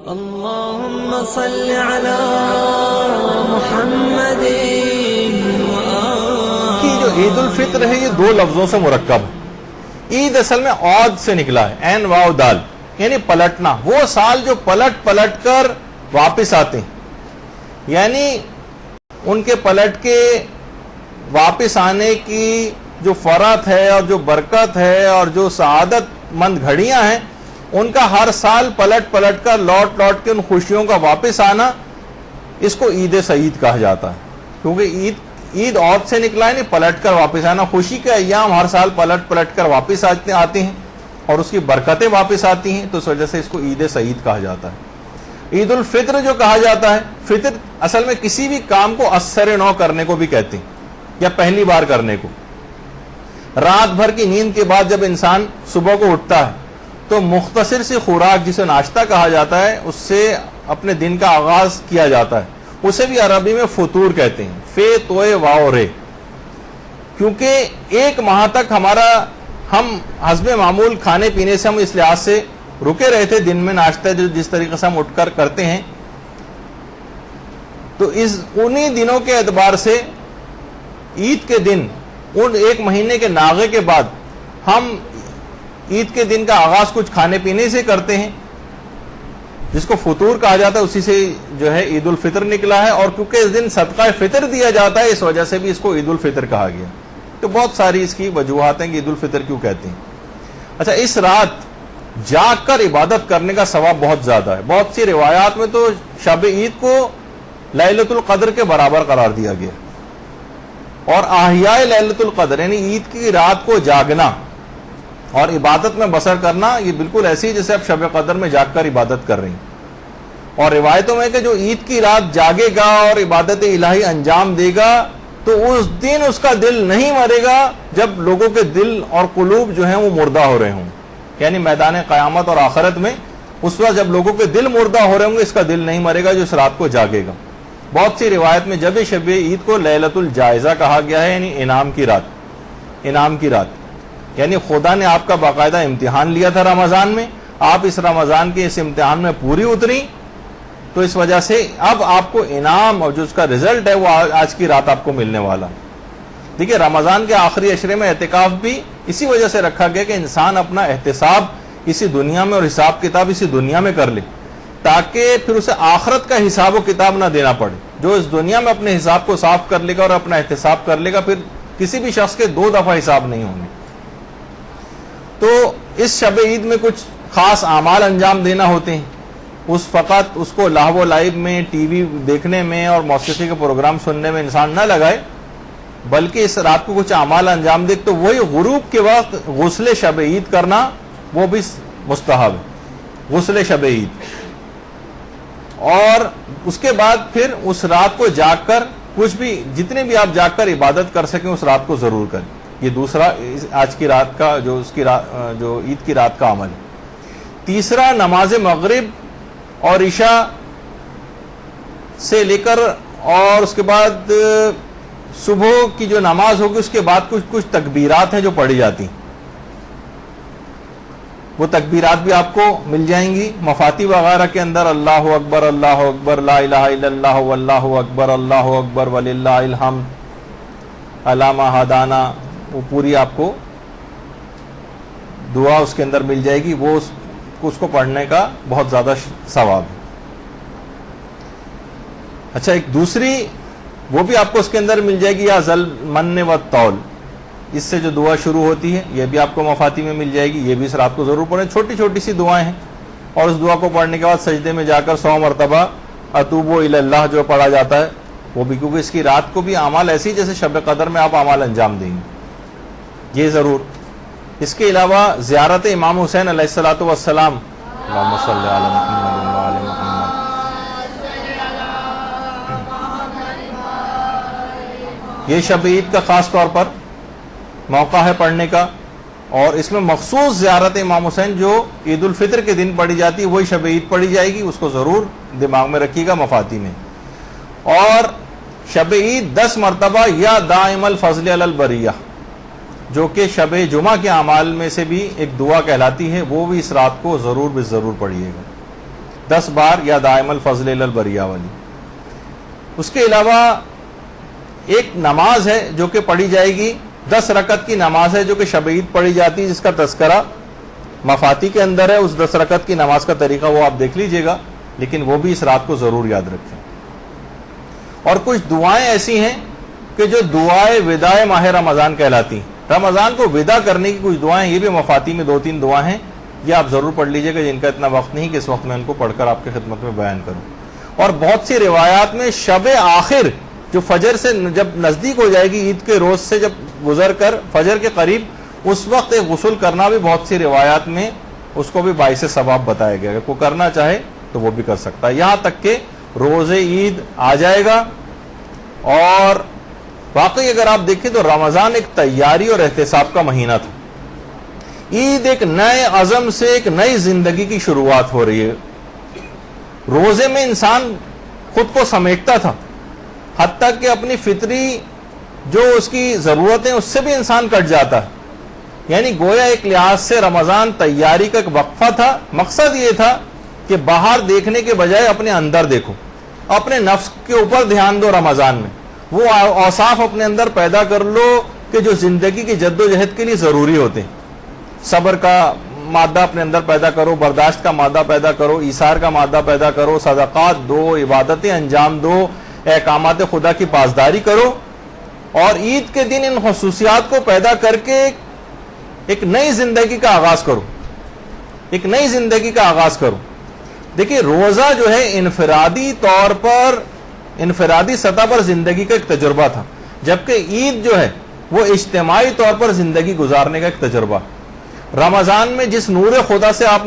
اللهم صل على محمد کی جو عید الفطر ہے یہ دو لفظوں سے مرکب ہے. عید اصل میں عود سے نکلا ہے، عین واو دال، یعنی پلٹنا. وہ سال جو پلٹ پلٹ کر واپس آتے ہیں، یعنی ان کے پلٹ کے واپس آنے کی جو فرحت ہے اور جو برکت ہے اور جو سعادت مند گھڑیاں ہیں، ان کا ہر سال پلٹ پلٹ کر لوٹ لوٹ کے ان خوشیوں کا واپس آنا، اس کو عید سعید کہا جاتا ہے. کیونکہ عید عود سے نکلا ہے، نہیں پلٹ کر واپس آنا. خوشی کے ایام ہر سال پلٹ پلٹ کر واپس آتے ہیں اور اس کی برکتیں واپس آتی ہیں، تو اس وجہ سے اس کو عید سعید کہا جاتا ہے. عید الفطر جو کہا جاتا ہے، فطر اصل میں کسی بھی کام کو اثر نو کرنے کو بھی کہتے ہیں، یا پہلی بار کرنے کو. رات بھر کی نیند کے بعد جب انسان صبح کو اٹھتا ہے تو مختصر سی خوراک جسے ناشتہ کہا جاتا ہے، اس سے اپنے دن کا آغاز کیا جاتا ہے. اسے بھی عربی میں فطور کہتے ہیں، فے توئے واو رے. کیونکہ ایک ماہ تک ہم حسب معمول کھانے پینے سے ہم اس لحاظ سے رکے رہے تھے، دن میں ناشتہ جس طریقے سے ہم اٹھ کر کرتے ہیں، تو انہی دنوں کے اعتبار سے عید کے دن، ان ایک مہینے کے ناغے کے بعد ہم عید کے دن کا آغاز کچھ کھانے پینے سے کرتے ہیں، جس کو فطور کہا جاتا ہے. اسی سے جو ہے عید الفطر نکلا ہے. اور کیونکہ اس دن صدقہ فطر دیا جاتا ہے، اس وجہ سے بھی اس کو عید الفطر کہا گیا. تو بہت ساری اس کی وجوہات ہیں کہ عید الفطر کیوں کہتے ہیں. اچھا، اس رات جاگ کر عبادت کرنے کا ثواب بہت زیادہ ہے. بہت سی روایات میں تو شب عید کو لیلۃ القدر کے برابر قرار دیا گیا. اور احیاء لیلۃ القدر یعنی عید کی رات کو جاگنا اور عبادت میں بسر کرنا، یہ بالکل ایسی ہے جیسے آپ شب قدر میں جاگ کر عبادت کر رہے ہیں. اور روایتوں میں کہ جو عید کی رات جاگے گا اور عبادت الہی انجام دے گا، تو اس دن اس کا دل نہیں مرے گا جب لوگوں کے دل اور قلوب جو ہیں وہ مردہ ہو رہے ہوں. یعنی میدان قیامت اور آخرت میں اس وقت جب لوگوں کے دل مردہ ہو رہے ہوں گے، اس کا دل نہیں مرے گا جو اس رات کو جاگے گا. بہت سی روایت میں جب شب عید کو لیلۃ الجائزہ کہا گیا ہے، یعنی انعام کی رات. یعنی خدا نے آپ کا باقاعدہ امتحان لیا تھا رمضان میں، آپ اس رمضان کے اس امتحان میں پوری اتری، تو اس وجہ سے اب آپ کو انعام اور جو اس کا رزلٹ ہے وہ آج کی رات آپ کو ملنے والا. دیکھیے، رمضان کے آخری عشرے میں اعتکاف بھی اسی وجہ سے رکھا گیا کہ انسان اپنا احتساب اسی دنیا میں اور حساب کتاب اسی دنیا میں کر لے، تاکہ پھر اسے آخرت کا حساب و کتاب نہ دینا پڑے. جو اس دنیا میں اپنے حساب کو صاف کر لے گا اور اپنا احتساب کر لے گا، پھر کسی بھی شخص کے 2 دفعہ حساب نہیں ہوں گے. تو اس شب عید میں کچھ خاص اعمال انجام دینا ہوتے ہیں. فقط اس کو لاہو و لعب میں، ٹی وی دیکھنے میں اور موسیقی کے پروگرام سننے میں انسان نہ لگائے، بلکہ اس رات کو کچھ اعمال انجام دے. تو وہی غروب کے وقت غسل شب عید کرنا، وہ بھی مستحب ہے، غسل شب عید. اور اس کے بعد پھر اس رات کو جاگ کر کچھ بھی، جتنے بھی آپ جاگ کر عبادت کر سکیں اس رات کو ضرور کریں. یہ دوسرا آج کی رات کا جو عید کی رات کا عمل ہے. تیسرا، نماز مغرب اور عشاء سے لے کر اور اس کے بعد صبح کی جو نماز ہوگی، اس کے بعد کچھ تکبیرات ہیں جو پڑھی جاتی ہیں. وہ تکبیرات بھی آپ کو مل جائیں گی مفاتی وغیرہ کے اندر. اللہ اکبر، اللہ اکبر، لا الہ الا اللہ، واللہ اکبر، اللہ اکبر، وللہ الحمد، علامہ ہدانا، وہ پوری آپ کو دعا اس کے اندر مل جائے گی. وہ اس کو پڑھنے کا بہت زیادہ ثواب ہے. اچھا، ایک دوسری وہ بھی آپ کو اس کے اندر مل جائے گی، یا ذل من والطول، اس سے جو دعا شروع ہوتی ہے یہ بھی آپ کو مفاتی میں مل جائے گی. یہ بھی اس رات کو ضرور پڑھیں. چھوٹی چھوٹی سی دعائیں ہیں. اور اس دعا کو پڑھنے کے بعد سجدے میں جا کر 100 مرتبہ اتوب الی اللہ جو پڑھا جاتا ہے وہ بھی، کیونکہ اس کی رات کو بھی اعمال ایسی جیسے شب قدر میں آپ اعمال انجام دیں گے، یہ ضرور. اس کے علاوہ زیارت امام حسین علیہ الصلوۃ والسلام، اللہم صلی علی محمد وعلی محمد. یہ شب عید کا خاص طور پر موقع ہے پڑھنے کا. اور اس میں مخصوص زیارت امام حسین جو عید الفطر کے دن پڑھی جاتی ہے، وہی شب عید پڑھی جائے گی. اس کو ضرور دماغ میں رکھیے گا مفاتی میں. اور شب عید 10 مرتبہ یا دائم الفضل علی البریہ، جو کہ شب جمعہ کے اعمال میں سے بھی ایک دعا کہلاتی ہے، وہ بھی اس رات کو ضرور پڑھیے گا. 10 بار یا دائم الفضل البریہ والی. اس کے علاوہ ایک نماز ہے جو کہ پڑھی جائے گی، 10 رکعت کی نماز ہے جو کہ شب عید پڑھی جاتی ہے، جس کا تذکرہ مفاتی کے اندر ہے. اس 10 رکعت کی نماز کا طریقہ وہ آپ دیکھ لیجئے گا، لیکن وہ بھی اس رات کو ضرور یاد رکھیں. اور کچھ دعائیں ایسی ہیں کہ جو دعائیں وداع ماہ رمضان کہلاتی ہیں. رمضان کو ودا کرنے کی کچھ دعائیں، یہ بھی مفاتی میں 2-3 دعائیں ہیں، یہ آپ ضرور پڑھ لیجئے گا، جن کا اتنا وقت نہیں کہ اس وقت میں ان کو پڑھ کر آپ کی خدمت میں بیان کروں. اور بہت سی روایات میں شب آخر جو فجر سے جب نزدیک ہو جائے گی، عید کے روز سے جب گزر کر فجر کے قریب، اس وقت ایک غسل کرنا بھی بہت سی روایات میں اس کو بھی باعث ثواب بتایا گیا ہے. کوئی کرنا چاہے تو وہ بھی کر سکتا ہے. یہاں تک کہ روز عید آ جائے گا. اور واقعی اگر آپ دیکھیں تو رمضان ایک تیاری اور احتساب کا مہینہ تھا. عید ایک نئے عزم سے ایک نئی زندگی کی شروعات ہو رہی ہے. روزے میں انسان خود کو سمیٹتا تھا، حتیٰ کہ اپنی فطری جو اس کی ضرورتیں اس سے بھی انسان کٹ جاتا ہے. یعنی گویا ایک لحاظ سے رمضان تیاری کا ایک وقفہ تھا. مقصد یہ تھا کہ باہر دیکھنے کے بجائے اپنے اندر دیکھو، اپنے نفس کے اوپر دھیان دو. رمضان میں وہ اوصاف اپنے اندر پیدا کر لو کہ جو زندگی کی جد و جہد کے لیے ضروری ہوتے ہیں. صبر کا مادہ اپنے اندر پیدا کرو، برداشت کا مادہ پیدا کرو، ایثار کا مادہ پیدا کرو، صدقات دو، عبادتیں انجام دو، احکامات خدا کی پاسداری کرو. اور عید کے دن ان خصوصیات کو پیدا کر کے ایک نئی زندگی کا آغاز کرو، ایک نئی زندگی کا آغاز کرو. دیکھیے روزہ جو ہے انفرادی طور پر، انفرادی سطح پر زندگی کا ایک تجربہ تھا، جبکہ عید جو ہے وہ اجتماعی طور پر زندگی گزارنے کا ایک تجربہ. رمضان میں جس نور خدا سے آپ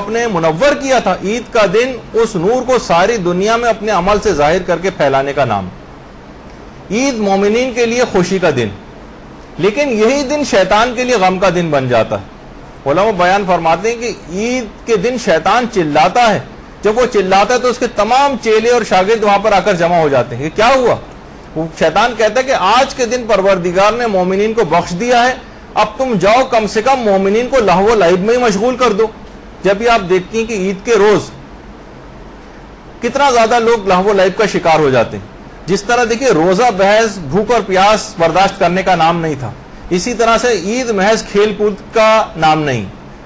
نے منور کیا تھا، عید کا دن اس نور کو ساری دنیا میں اپنے عمل سے ظاہر کر کے پھیلانے کا نام. عید مومنین کے لیے خوشی کا دن، لیکن یہی دن شیطان کے لیے غم کا دن بن جاتا ہے. علماء بیان فرماتے ہیں کہ عید کے دن شیطان چلاتا ہے. جب وہ چلاتا ہے تو اس کے تمام چیلے اور شاگرد وہاں پر آ کر جمع ہو جاتے ہیں کہ کیا ہوا. وہ شیطان کہتا ہے کہ آج کے دن پروردگار نے مومنین کو بخش دیا ہے، اب تم جاؤ کم سے کم مومنین کو لہو و لعب میں ہی مشغول کر دو. جب یہ آپ دیکھتی ہیں کہ عید کے روز کتنا زیادہ لوگ لہو و لعب کا شکار ہو جاتے ہیں. جس طرح دیکھیے روزہ محض بھوک اور پیاس برداشت کرنے کا نام نہیں تھا، اسی طرح سے عید محض کھیل کود کا نام نہیں،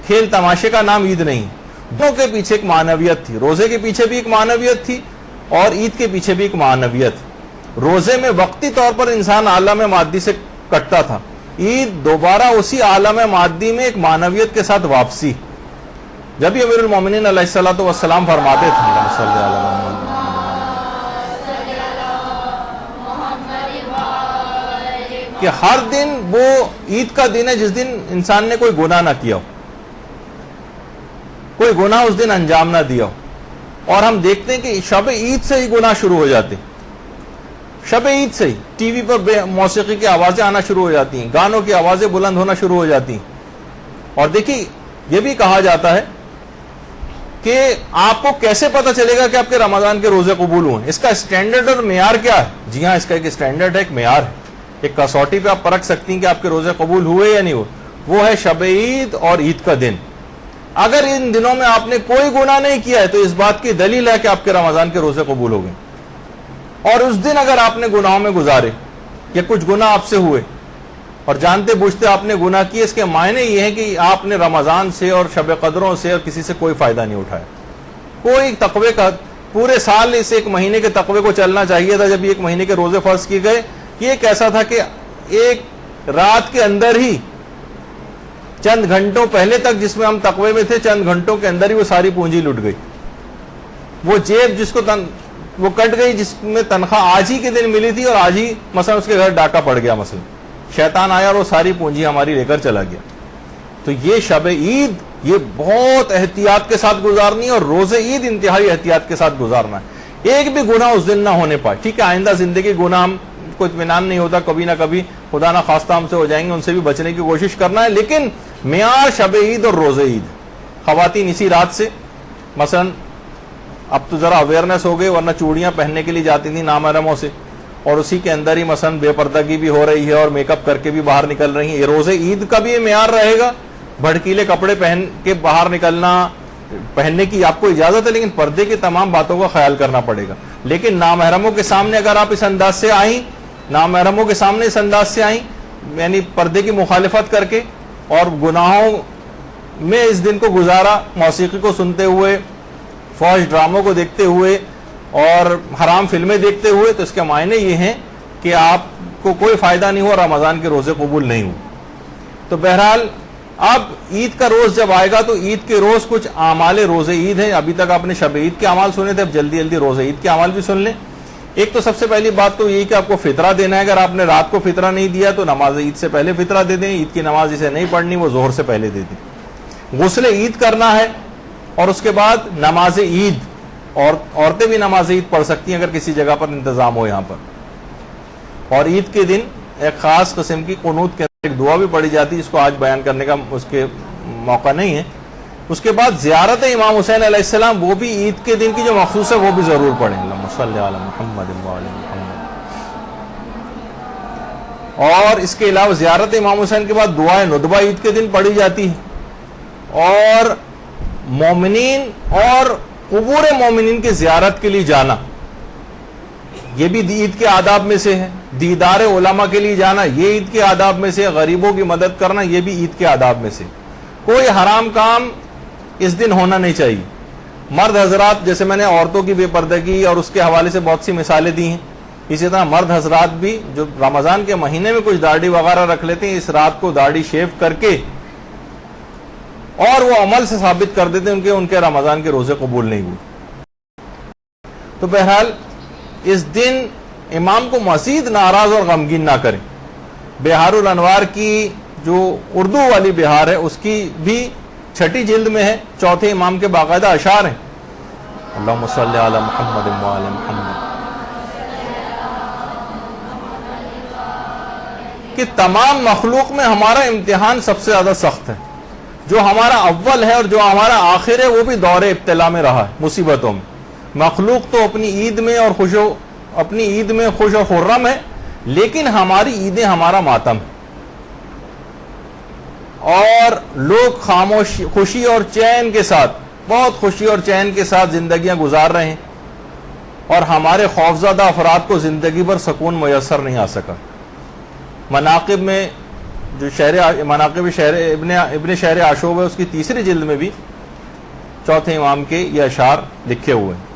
کھیل تماشے کا نام عید نہیں. دونوں کے پیچھے ایک معنویت تھی. روزے کے پیچھے بھی ایک معنویت تھی اور عید کے پیچھے بھی ایک معنویت. روزے میں وقتی طور پر انسان عالم مادی سے کٹتا تھا، عید دوبارہ اسی عالم مادی میں ایک معنویت کے ساتھ واپسی. جب یہ امیر المومنین علیہ الصلوۃ والسلام فرماتے تھے کہ ہر دن وہ عید کا دن ہے جس دن انسان نے کوئی گناہ نہ کیا ہو، کوئی گناہ اس دن انجام نہ دیا ہو. اور ہم دیکھتے ہیں کہ شب عید سے ہی گناہ شروع ہو جاتے ہیں. شب عید سے ہی ٹی وی پر موسیقی کی آوازیں آنا شروع ہو جاتی ہیں، گانوں کی آوازیں بلند ہونا شروع ہو جاتی ہیں. اور دیکھیے یہ بھی کہا جاتا ہے کہ آپ کو کیسے پتا چلے گا کہ آپ کے رمضان کے روزے قبول ہوئے. اس کا اسٹینڈرڈ اور معیار کیا ہے؟ جی ہاں، اس کا ایک اسٹینڈرڈ ہے، ایک معیار ہے، ایک کسوٹی پہ آپ پرکھ سکتی ہیں کہ آپ کے روزے قبول ہوئے یا نہیں ہوئے. وہ ہے شب عید اور عید کا دن. اگر ان دنوں میں آپ نے کوئی گناہ نہیں کیا ہے تو اس بات کی دلیل ہے کہ آپ کے رمضان کے روزے قبول ہو گئے. اور اس دن اگر آپ نے گناہوں میں گزارے یا کچھ گناہ آپ سے ہوئے اور جانتے بوجھتے آپ نے گناہ کیے، اس کے معنی یہ ہے کہ آپ نے رمضان سے اور شب قدروں سے اور کسی سے کوئی فائدہ نہیں اٹھایا. کوئی تقوی کا پورے سال اس ایک مہینے کے تقوی کو چلنا چاہیے تھا. جب ایک مہینے کے روزے فرض کیے گئے، یہ ایک ایسا تھا کہ ایک رات کے اندر ہی چند گھنٹوں پہلے تک جس میں ہم تقوی میں تھے، چند گھنٹوں کے اندر ہی وہ ساری پونجی لٹ گئی. وہ جیب جس کو وہ کٹ گئی جس میں تنخواہ آج ہی کے دن ملی تھی اور آج ہی مثلا اس کے گھر ڈاکہ پڑ گیا، مثلا شیطان آیا اور وہ ساری پونجی ہماری لے کر چلا گیا. تو یہ شب عید یہ بہت احتیاط کے ساتھ گزارنی ہے، اور روزے عید انتہائی احتیاط کے ساتھ گزارنا ہے. ایک بھی گناہ اس دن نہ ہونے پائے. ٹھیک ہے، آئندہ زندگی گناہ ہم کو اطمینان نہیں ہوتا، کبھی نہ کبھی خدا نہ خواستہ ہم سے ہو جائیں گے، ان سے بھی بچنے کی کوشش کرنا ہے. لیکن معیار شب عید اور روزے عید. خواتین اسی رات سے مثلا اب تو ذرا اویئرنیس ہو گئی، ورنہ چوڑیاں پہننے کے لیے جاتی تھیں نامحرموں سے، اور اسی کے اندر ہی مثلا بے پردگی بھی ہو رہی ہے اور میک اپ کر کے بھی باہر نکل رہی ہیں. یہ روزے عید کا بھی یہ معیار رہے گا. بھڑکیلے کپڑے پہن کے باہر نکلنا پہننے کی آپ کو اجازت ہے، لیکن پردے کی تمام باتوں کا خیال کرنا پڑے گا. لیکن نامحرموں کے سامنے اگر آپ اس انداز سے آئیں، نامحرموں کے سامنے اس انداز سے آئیں، یعنی پردے کی مخالفت کر کے اور گناہوں میں اس دن کو گزارا، موسیقی کو سنتے ہوئے، فحش ڈراموں کو دیکھتے ہوئے اور حرام فلمیں دیکھتے ہوئے، تو اس کے معنی یہ ہیں کہ آپ کو کوئی فائدہ نہیں ہوا، رمضان کے روزے قبول نہیں ہوئے. تو بہرحال اب عید کا روز جب آئے گا تو عید کے روز کچھ اعمال روز عید ہیں. ابھی تک آپ نے شب عید کے اعمال سنے تھے، اب جلدی جلدی روز عید کے اعمال بھی سن لیں. ایک تو سب سے پہلی بات تو یہی کہ آپ کو فطرہ دینا ہے. اگر آپ نے رات کو فطرہ نہیں دیا تو نماز عید سے پہلے فطرہ دے دیں. عید کی نماز اسے نہیں پڑھنی، وہ ظہر سے پہلے دے دیں. غسل عید کرنا ہے اور اس کے بعد نماز عید، اور عورتیں بھی نماز عید پڑھ سکتی ہیں اگر کسی جگہ پر انتظام ہو یہاں پر. اور عید کے دن ایک خاص قسم کی قنوت کے ایک دعا بھی پڑھی جاتی ہے، جس کو آج بیان کرنے کا اس کے موقع نہیں ہے. اس کے بعد زیارت امام حسین علیہ السلام، وہ بھی عید کے دن کی جو مخصوص ہے وہ بھی ضرور پڑھیں. اللہم صلی علی محمد وعلی محمد. اور اس کے علاوہ زیارت امام حسین کے بعد دعائے ندبہ عید کے دن پڑھی جاتی ہے. اور مومنین اور قبور مومنین کی زیارت کے لیے جانا، یہ بھی عید کے آداب میں سے ہے. دیدار علماء کے لیے جانا، یہ عید کے آداب میں سے. غریبوں کی مدد کرنا، یہ بھی عید کے آداب میں سے. کوئی حرام کام اس دن ہونا نہیں چاہیے. مرد حضرات، جیسے میں نے عورتوں کی بے پردگی اور اس کے حوالے سے بہت سی مثالیں دی ہیں، اسی طرح مرد حضرات بھی جو رمضان کے مہینے میں کچھ داڑھی وغیرہ رکھ لیتے ہیں، اس رات کو داڑھی شیو کر کے اور وہ عمل سے ثابت کر دیتے ہیں ان کے رمضان کے روزے قبول نہیں ہوئے. تو بہرحال اس دن امام کو مزید ناراض اور غمگین نہ کریں. بہار الانوار کی جو اردو والی بہار ہے اس کی بھی 6 جلد میں ہے، 4 امام کے باقاعدہ اشعار ہیں. اللہم صلی علی محمد وعلی محمد، کہ تمام مخلوق میں ہمارا امتحان سب سے زیادہ سخت ہے. جو ہمارا اول ہے اور جو ہمارا آخر ہے وہ بھی دور ابتلا میں رہا ہے، مصیبتوں میں. مخلوق تو اپنی عید میں خوش و خرم ہے، لیکن ہماری عیدیں ہمارا ماتم ہے. اور لوگ خوشی اور چین کے ساتھ، بہت خوشی اور چین کے ساتھ زندگیاں گزار رہے ہیں، اور ہمارے خوفزدہ افراد کو زندگی پر سکون میسر نہیں آ سکا. مناقب میں جو مناقب ابن شہر عاشوب ہے، اس کی 3 جلد میں بھی 4 امام کے یہ اشعار لکھے ہوئے ہیں.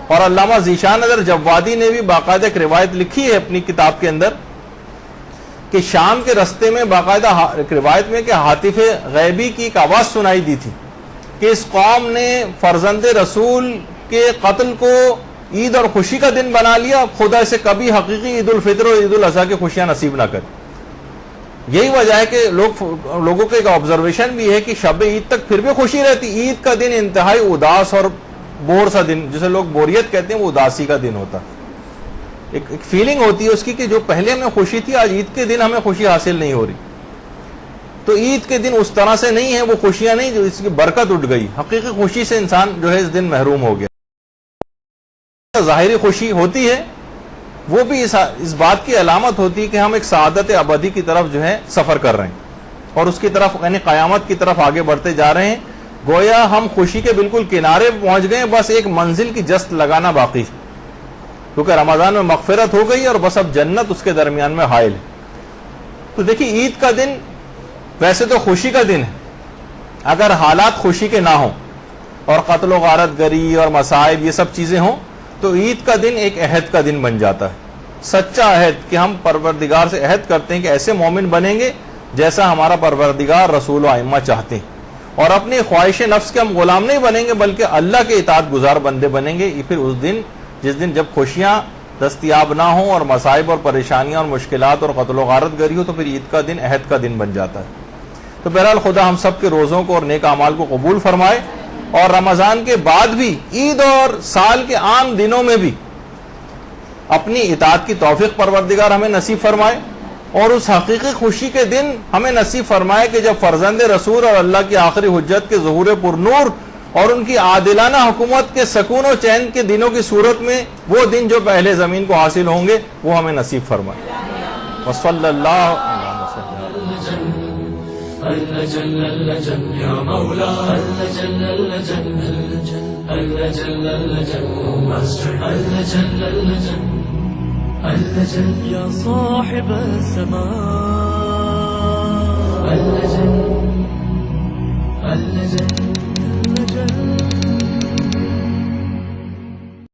اور علامہ ذیشان نظر جوادی نے بھی باقاعدہ ایک روایت لکھی ہے اپنی کتاب کے اندر، کہ شام کے رستے میں باقاعدہ ایک روایت میں کہ ہاتف غیبی کی ایک آواز سنائی دی تھی کہ اس قوم نے فرزند رسول کے قتل کو عید اور خوشی کا دن بنا لیا، خدا اسے کبھی حقیقی عید الفطر اور عید الاضحیٰ کی خوشیاں نصیب نہ کرے. یہی وجہ ہے کہ لوگوں کا ایک آبزرویشن بھی ہے کہ شب عید تک پھر بھی خوشی رہتی. عید کا دن انتہائی اداس اور بور سا دن، جسے لوگ بوریت کہتے ہیں، وہ اداسی کا دن ہوتا. ایک فیلنگ ہوتی ہے اس کی کہ جو پہلے ہمیں خوشی تھی، آج عید کے دن ہمیں خوشی حاصل نہیں ہو رہی. تو عید کے دن اس طرح سے نہیں ہے، وہ خوشیاں نہیں جو اس کی برکت اٹھ گئی. حقیقی خوشی سے انسان جو ہے اس دن محروم ہو گیا. ظاہری خوشی ہوتی ہے، وہ بھی اس بات کی علامت ہوتی ہے کہ ہم ایک سعادت ابدی کی طرف جو ہے سفر کر رہے ہیں، اور اس کی طرف یعنی قیامت کی طرف آگے بڑھتے جا رہے ہیں. گویا ہم خوشی کے بالکل کنارے پہنچ گئے، بس ایک منزل کی جست لگانا باقی ہے، کیونکہ رمضان میں مغفرت ہو گئی اور بس اب جنت اس کے درمیان میں حائل ہے. تو دیکھیے عید کا دن ویسے تو خوشی کا دن ہے، اگر حالات خوشی کے نہ ہوں اور قتل و غارت گری اور مصائب یہ سب چیزیں ہوں تو عید کا دن ایک عہد کا دن بن جاتا ہے، سچا عہد کہ ہم پروردگار سے عہد کرتے ہیں کہ ایسے مومن بنیں گے جیسا ہمارا پروردگار رسول و ائمہ چاہتے ہیں، اور اپنی خواہش نفس کے ہم غلام نہیں بنیں گے بلکہ اللہ کے اطاعت گزار بندے بنیں گے. پھر اس دن جس دن جب خوشیاں دستیاب نہ ہوں اور مصائب اور پریشانیاں اور مشکلات اور قتل و غارت گری ہو تو پھر عید کا دن عہد کا دن بن جاتا ہے. تو بہرحال خدا ہم سب کے روزوں کو اور نیک اعمال کو قبول فرمائے، اور رمضان کے بعد بھی عید اور سال کے عام دنوں میں بھی اپنی اطاعت کی توفیق پروردگار ہمیں نصیب فرمائے، اور اس حقیقی خوشی کے دن ہمیں نصیب فرمائے کہ جب فرزند رسول اور اللہ کی آخری حجت کے ظہور پر نور اور ان کی عادلانہ حکومت کے سکون و چین کے دنوں کی صورت میں وہ دن جو پہلے زمین کو حاصل ہوں گے وہ ہمیں نصیب فرمائے. وصلی اللہ اللجل اللجل يا مولا اللجل اللجل اللجل اللجل اللجل اللجل اللجل يا صاحب السماء